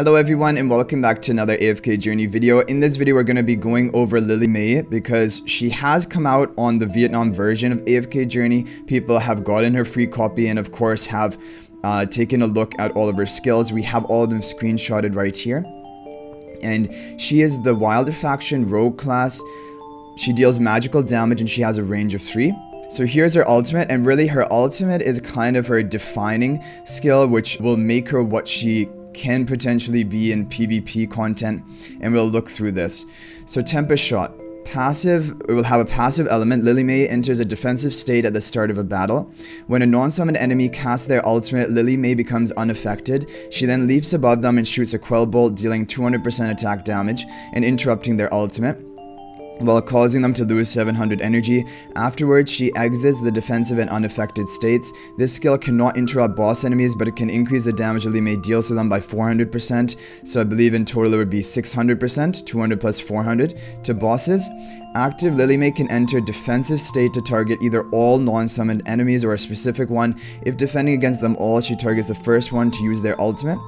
Hello everyone and welcome back to another AFK Journey video. In this video we're going to be going over Lily May because she has come out on the Vietnam version of AFK Journey. People have gotten her free copy and of course have taken a look at all of her skills. We have all of them screenshotted right here. And she is the Wilder faction rogue class. She deals magical damage and she has a range of 3. So here's her ultimate, and really her ultimate is kind of her defining skill, which will make her what she can potentially be in PvP content, and we'll look through this. So Tempest Shot. Passive, it will have a passive element. Lily May enters a defensive state at the start of a battle. When a non-summoned enemy casts their ultimate, Lily May becomes unaffected. She then leaps above them and shoots a quell bolt, dealing 200% attack damage and interrupting their ultimate, while causing them to lose 700 energy. Afterwards, she exits the defensive and unaffected states. This skill cannot interrupt boss enemies, but it can increase the damage Lily May deals to them by 400%. So I believe in total it would be 600%, 200 plus 400 to bosses. Active, Lily May can enter defensive state to target either all non-summoned enemies or a specific one. If defending against them all, she targets the first one to use their ultimate.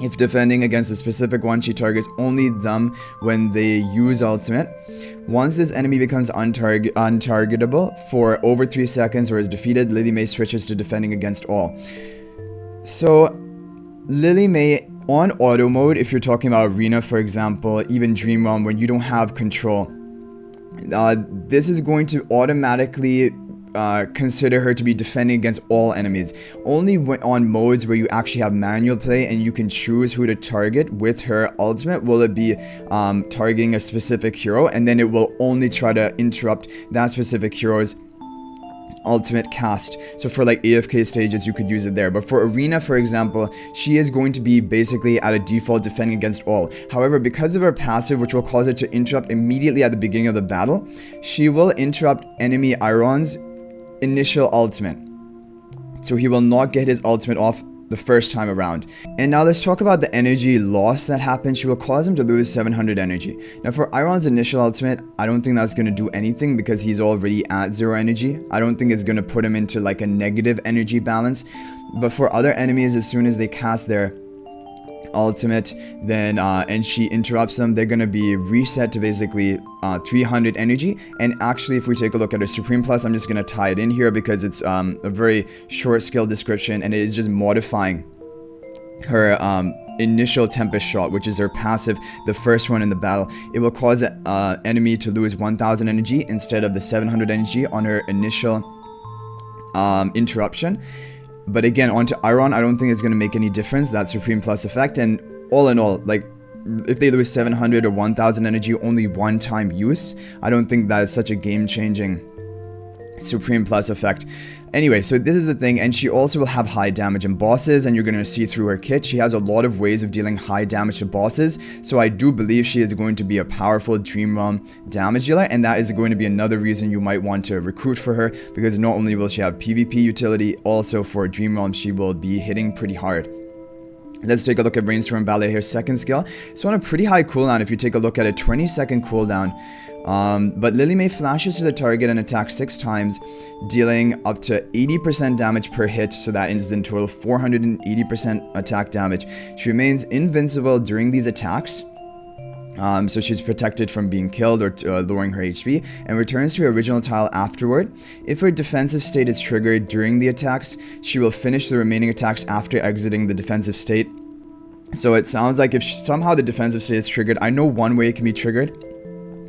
If defending against a specific one, she targets only them when they use ultimate. Once this enemy becomes untargetable for over 3 seconds or is defeated, Lily May switches to defending against all. So Lily May on auto mode, if you're talking about arena for example, even Dream Realm when you don't have control, this is going to automatically consider her to be defending against all enemies. Only when on modes where you actually have manual play and you can choose who to target with her ultimate will it be targeting a specific hero, and then it will only try to interrupt that specific hero's ultimate cast. So for like AFK stages you could use it there, but for arena for example, she is going to be basically at a default defending against all. However, because of her passive, which will cause her to interrupt immediately at the beginning of the battle, she will interrupt enemy Iron's initial ultimate, so he will not get his ultimate off the first time around. And now let's talk about the energy loss that happens. She will cause him to lose 700 energy. Now for Iron's initial ultimate, I don't think that's going to do anything because he's already at 0 energy. I don't think it's going to put him into like a negative energy balance. But for other enemies, as soon as they cast their ultimate then and she interrupts them, they're gonna be reset to basically 300 energy. And actually if we take a look at her Supreme Plus, I'm just gonna tie it in here because it's a very short skill description and it is just modifying her initial Tempest Shot, which is her passive, the first one in the battle. It will cause an enemy to lose 1000 energy instead of the 700 energy on her initial interruption. But again, onto Iron, I don't think it's going to make any difference, that Supreme Plus effect. And all in all, like, if they lose 700 or 1000 energy only one time use, I don't think that is such a game-changing Supreme Plus effect. Anyway, so this is the thing, and she also will have high damage in bosses, and you're going to see through her kit, she has a lot of ways of dealing high damage to bosses, so I do believe she is going to be a powerful Dream Realm damage dealer, and that is going to be another reason you might want to recruit for her, because not only will she have PvP utility, also for Dream Realm she will be hitting pretty hard. Let's take a look at Rainstorm Ballet here, second skill. It's on a pretty high cooldown if you take a look at it, 20-second cooldown. But Lily May flashes to the target and attacks 6 times, dealing up to 80% damage per hit, so that is in total 480% attack damage. She remains invincible during these attacks, so she's protected from being killed or lowering her HP, and returns to her original tile afterward. If her defensive state is triggered during the attacks, she will finish the remaining attacks after exiting the defensive state. So it sounds like if somehow the defensive state is triggered, I know one way it can be triggered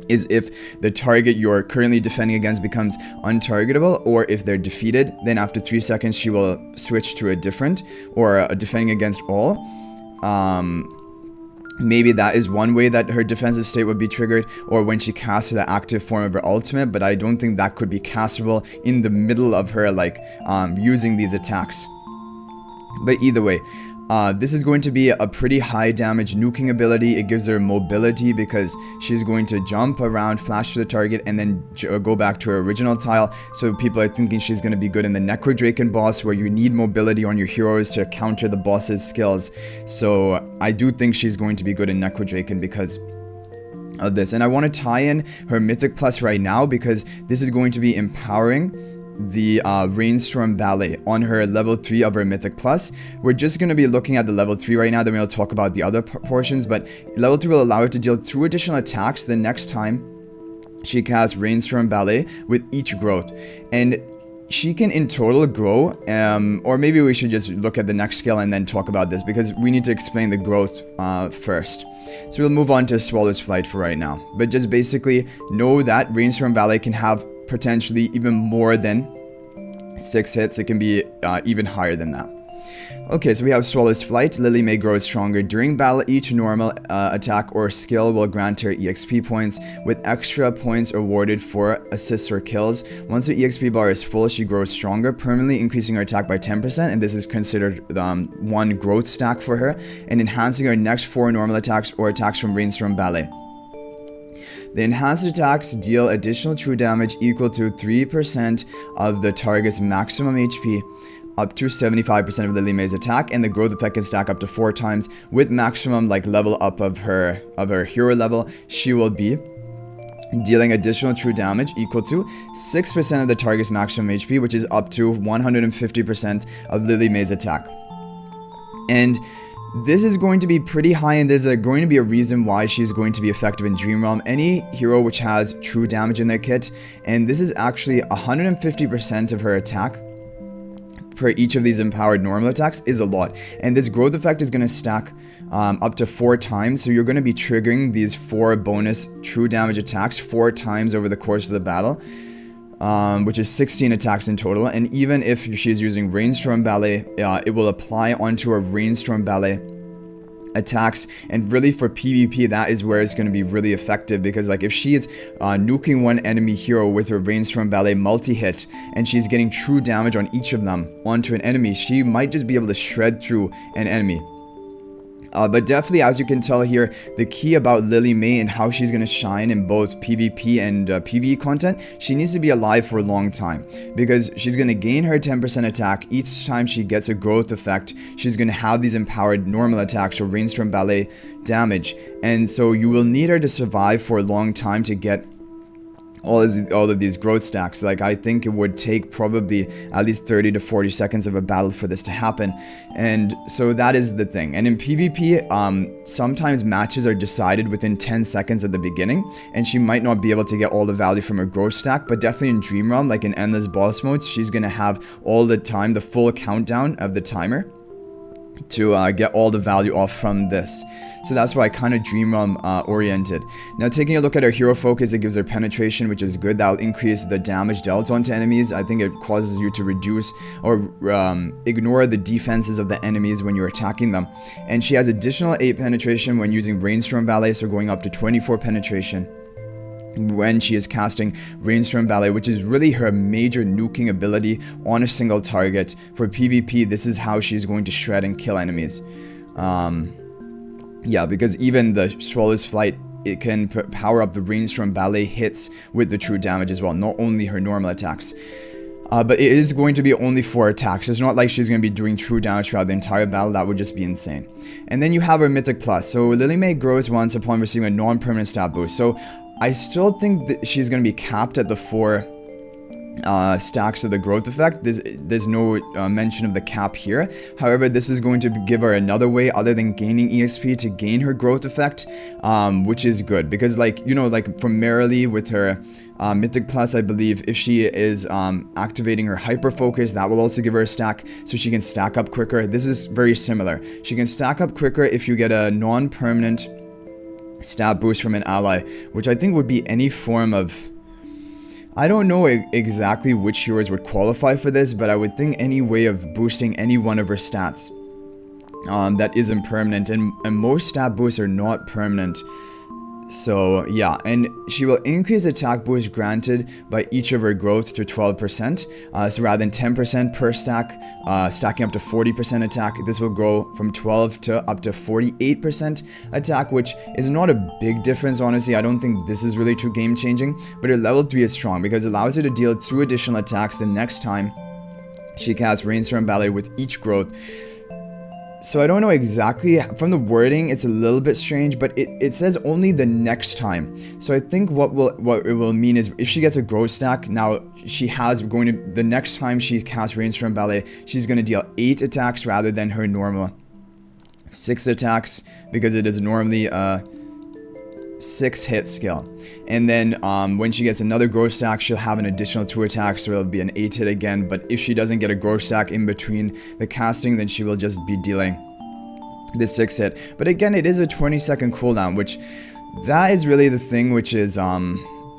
is if the target you're currently defending against becomes untargetable, or if they're defeated, then after 3 seconds she will switch to a different, or a defending against all. Maybe that is one way that her defensive state would be triggered, or when she casts the active form of her ultimate, but I don't think that could be castable in the middle of her like using these attacks. But either way, this is going to be a pretty high damage nuking ability. It gives her mobility because she's going to jump around, flash to the target, and then go back to her original tile. So people are thinking she's going to be good in the Necrodraken boss, where you need mobility on your heroes to counter the boss's skills. So I do think she's going to be good in Necrodraken because of this. And I want to tie in her Mythic Plus right now because this is going to be empowering the Rainstorm Ballet on her level 3 of her Mythic Plus. We're just going to be looking at the level 3 right now, then we'll talk about the other portions, but level 3 will allow her to deal 2 additional attacks the next time she casts Rainstorm Ballet with each growth. And she can in total grow, or maybe we should just look at the next skill and then talk about this, because we need to explain the growth first. So we'll move on to Swallow's Flight for right now. But just basically know that Rainstorm Ballet can have potentially even more than 6 hits. It can be even higher than that. Okay, so we have Swallow's Flight. Lily may grow stronger during battle. Each normal attack or skill will grant her EXP points, with extra points awarded for assists or kills. Once her EXP bar is full, she grows stronger, permanently increasing her attack by 10%, and this is considered one growth stack for her, and enhancing her next 4 normal attacks or attacks from Rainstorm Ballet. The enhanced attacks deal additional true damage equal to 3% of the target's maximum HP, up to 75% of Lily May's attack, and the growth effect can stack up to 4 times. With maximum level up of her hero level, she will be dealing additional true damage equal to 6% of the target's maximum HP, which is up to 150% of Lily May's attack. And this is going to be pretty high, and there's going to be a reason why she's going to be effective in Dream Realm. Any hero which has true damage in their kit, and this is actually 150% of her attack for each of these empowered normal attacks, is a lot. And this growth effect is going to stack up to 4 times, so you're going to be triggering these 4 bonus true damage attacks 4 times over the course of the battle, which is 16 attacks in total. And even if she's using Rainstorm Ballet, it will apply onto her Rainstorm Ballet attacks. And really for PvP, that is where it's going to be really effective, because if she is nuking one enemy hero with her Rainstorm Ballet multi-hit, and she's getting true damage on each of them onto an enemy, she might just be able to shred through an enemy. But definitely, as you can tell here, the key about Lily May and how she's going to shine in both PvP and PvE content, she needs to be alive for a long time, because she's going to gain her 10% attack each time she gets a growth effect. She's going to have these empowered normal attacks or Rainstorm Ballet damage, and so you will need her to survive for a long time to get all of these growth stacks. I think it would take probably at least 30 to 40 seconds of a battle for this to happen. And so that is the thing. And in PvP, sometimes matches are decided within 10 seconds at the beginning, and she might not be able to get all the value from her growth stack. But definitely in Dream Realm, in endless boss modes, she's going to have all the time, the full countdown of the timer to get all the value off from this. So that's why I kind of Dream Realm oriented. Now, taking a look at her hero focus, it gives her penetration, which is good. That'll increase the damage dealt onto enemies. I think it causes you to reduce or ignore the defenses of the enemies when you're attacking them. And she has additional 8 penetration when using Rainstorm Ballet, so going up to 24 penetration when she is casting Rainstorm Ballet, which is really her major nuking ability on a single target. For PvP, this is how she's going to shred and kill enemies. Yeah, because even the Swallow's Flight, it can power up the Rainstorm Ballet hits with the true damage as well, not only her normal attacks. But it is going to be only 4 attacks. It's not like she's going to be doing true damage throughout the entire battle. That would just be insane. And then you have her Mythic Plus. So Lily May grows once upon receiving a non-permanent stat boost. So I still think that she's going to be capped at the 4 stacks of the growth effect. There's no mention of the cap here. However, this is going to give her another way other than gaining EXP to gain her growth effect, which is good, because from Merrily with her Mythic Plus, I believe if she is activating her hyper focus, that will also give her a stack, so she can stack up quicker. This is very similar. She can stack up quicker if you get a non-permanent stat boost from an ally, which I think would be any form of, I don't know exactly which heroes would qualify for this, but I would think any way of boosting any one of her stats that isn't permanent, and most stat boosts are not permanent. So yeah, and she will increase attack boost granted by each of her growth to 12%. So rather than 10% per stack, stacking up to 40% attack, this will grow from 12 to up to 48% attack, which is not a big difference, honestly. I don't think this is really too game changing, but her level 3 is strong because it allows her to deal 2 additional attacks the next time she casts Rainstorm Ballet with each growth. So I don't know exactly, from the wording it's a little bit strange, but it says only the next time. So I think what it will mean is if she gets a growth stack, now the next time she casts Rainstorm Ballet, she's going to deal 8 attacks rather than her normal 6 attacks, because it is normally a 6 hit skill. And then when she gets another growth stack, she'll have an additional 2 attacks, so it'll be an 8 hit again. But if she doesn't get a growth stack in between the casting, then she will just be dealing the 6 hit. But again, it is a 20-second cooldown, which that is really the thing which is a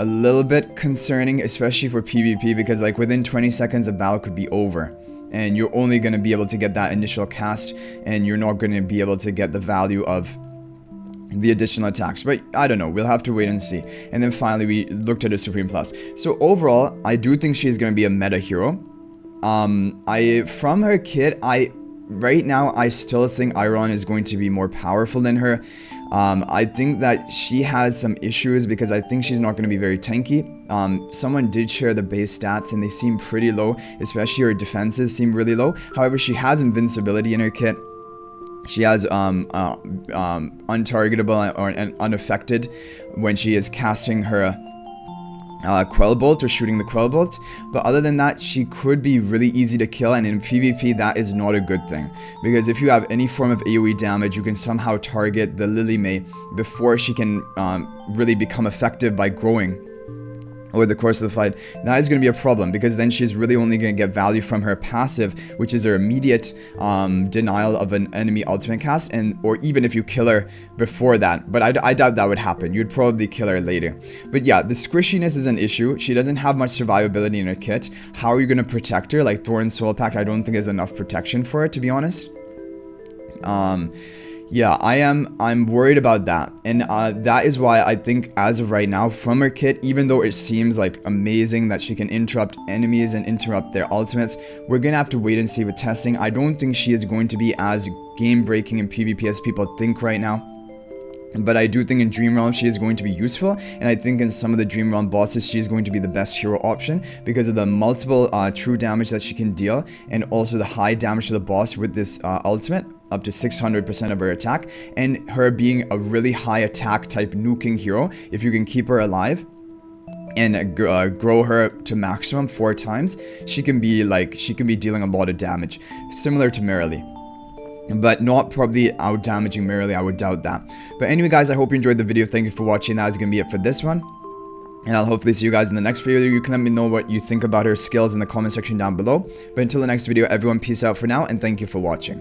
little bit concerning, especially for PvP, because like within 20 seconds a battle could be over. And you're only going to be able to get that initial cast, and you're not going to be able to get the value of the additional attacks. But I don't know, we'll have to wait and see. And then finally we looked at a Supreme Plus. So overall, I do think she's going to be a meta hero. From her kit, right now I still think Iron is going to be more powerful than her. I think that she has some issues because I think she's not going to be very tanky. Someone did share the base stats and they seem pretty low, especially her defenses seem really low. However, she has invincibility in her kit. She has untargetable or unaffected when she is casting her Quell Bolt or shooting the Quell Bolt. But other than that, she could be really easy to kill, and in PvP that is not a good thing, because if you have any form of AoE damage, you can somehow target the Lily May before she can really become effective by growing over the course of the fight. That is going to be a problem, because then she's really only going to get value from her passive, which is her immediate denial of an enemy ultimate cast, or even if you kill her before that. But I doubt that would happen. You'd probably kill her later. But yeah, the squishiness is an issue. She doesn't have much survivability in her kit. How are you going to protect her? Like Thorn Soul Pact, I don't think is enough protection for her, to be honest. Yeah, I'm worried about that, and that is why I think as of right now, from her kit, even though it seems like amazing that she can interrupt enemies and interrupt their ultimates, we're gonna have to wait and see with testing. I don't think she is going to be as game-breaking in PvP as people think right now. But I do think in Dream Realm she is going to be useful, and I think in some of the Dream Realm bosses she is going to be the best hero option because of the multiple true damage that she can deal, and also the high damage to the boss with this ultimate, up to 600% of her attack, and her being a really high attack type nuking hero. If you can keep her alive and grow her to maximum 4 times, she can be dealing a lot of damage, similar to Merrily. But not probably out damaging Merrily, I would doubt that. But anyway guys, I hope you enjoyed the video. Thank you for watching. That is going to be it for this one, and I'll hopefully see you guys in the next video. You can let me know what you think about her skills in the comment section down below. But until the next video, everyone, peace out for now, and thank you for watching.